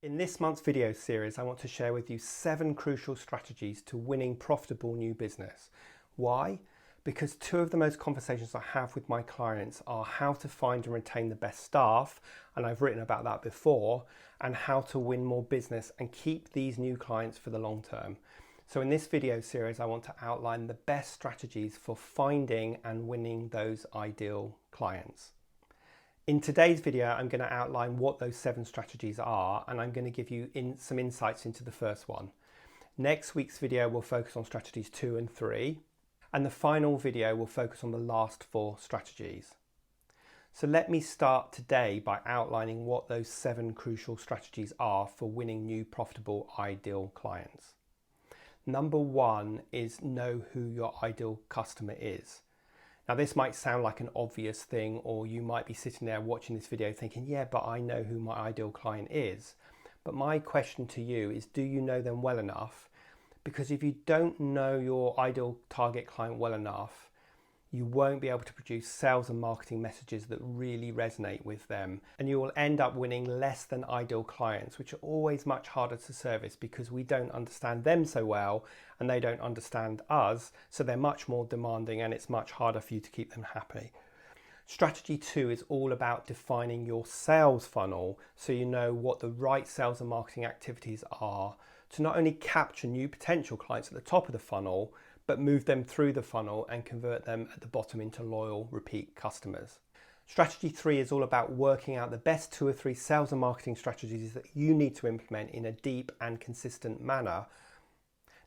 In this month's video series, I want to share with you 7 crucial strategies to winning profitable new business. Why? Because 2 of the most conversations I have with my clients are how to find and retain the best staff, and I've written about that before, and how to win more business and keep these new clients for the long term. So in this video series, I want to outline the best strategies for finding and winning those ideal clients. In today's video, I'm going to outline what those 7 strategies are, and I'm going to give you some insights into the first one. Next week's video will focus on strategies 2 and 3, and the final video will focus on the last 4 strategies. So let me start today by outlining what those 7 crucial strategies are for winning new profitable ideal clients. Number 1 is know who your ideal customer is. Now this might sound like an obvious thing, or you might be sitting there watching this video thinking, yeah, but I know who my ideal client is. But my question to you is, do you know them well enough? Because if you don't know your ideal target client well enough, you won't be able to produce sales and marketing messages that really resonate with them. And you will end up winning less than ideal clients, which are always much harder to service because we don't understand them so well and they don't understand us. So they're much more demanding and it's much harder for you to keep them happy. Strategy 2 is all about defining your sales funnel so you know what the right sales and marketing activities are to not only capture new potential clients at the top of the funnel, but move them through the funnel and convert them at the bottom into loyal repeat customers. Strategy 3 is all about working out the best 2 or 3 sales and marketing strategies that you need to implement in a deep and consistent manner.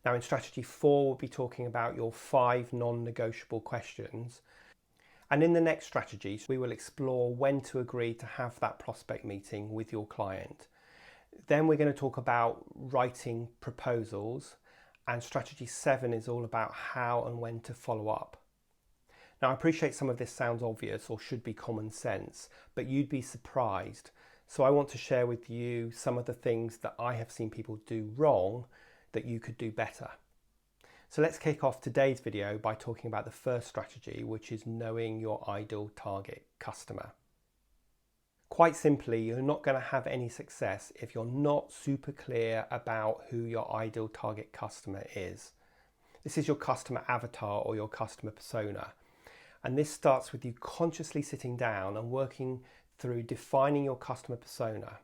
Now in strategy 4, we'll be talking about your 5 non-negotiable questions. And in the next strategies, we will explore when to agree to have that prospect meeting with your client. Then we're going to talk about writing proposals. And strategy 7 is all about how and when to follow up. Now I appreciate some of this sounds obvious or should be common sense, but you'd be surprised. So I want to share with you some of the things that I have seen people do wrong that you could do better. So let's kick off today's video by talking about the first strategy, which is knowing your ideal target customer. Quite simply, you're not going to have any success if you're not super clear about who your ideal target customer is. This is your customer avatar or your customer persona. And this starts with you consciously sitting down and working through defining your customer persona.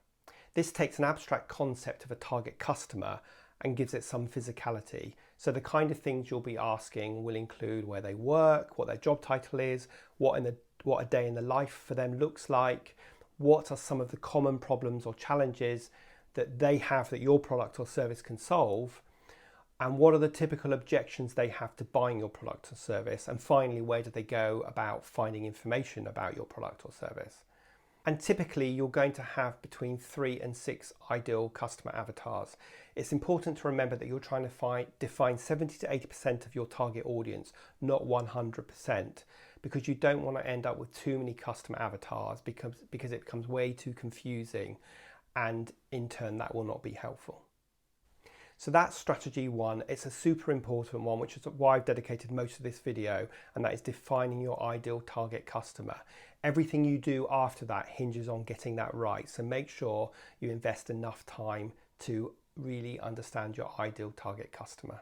This takes an abstract concept of a target customer and gives it some physicality. So the kind of things you'll be asking will include where they work, what their job title is, what a day in the life for them looks like, what are some of the common problems or challenges that they have that your product or service can solve, and what are the typical objections they have to buying your product or service, and finally, where do they go about finding information about your product or service. And typically you're going to have between 3 and 6 ideal customer avatars. It's important to remember that you're trying to define 70 to 80% of your target audience, not 100%, because you don't want to end up with too many customer avatars because it becomes way too confusing, and in turn that will not be helpful. So that's strategy 1. It's a super important one, which is why I've dedicated most of this video, and that is defining your ideal target customer. Everything you do after that hinges on getting that right. So make sure you invest enough time to really understand your ideal target customer.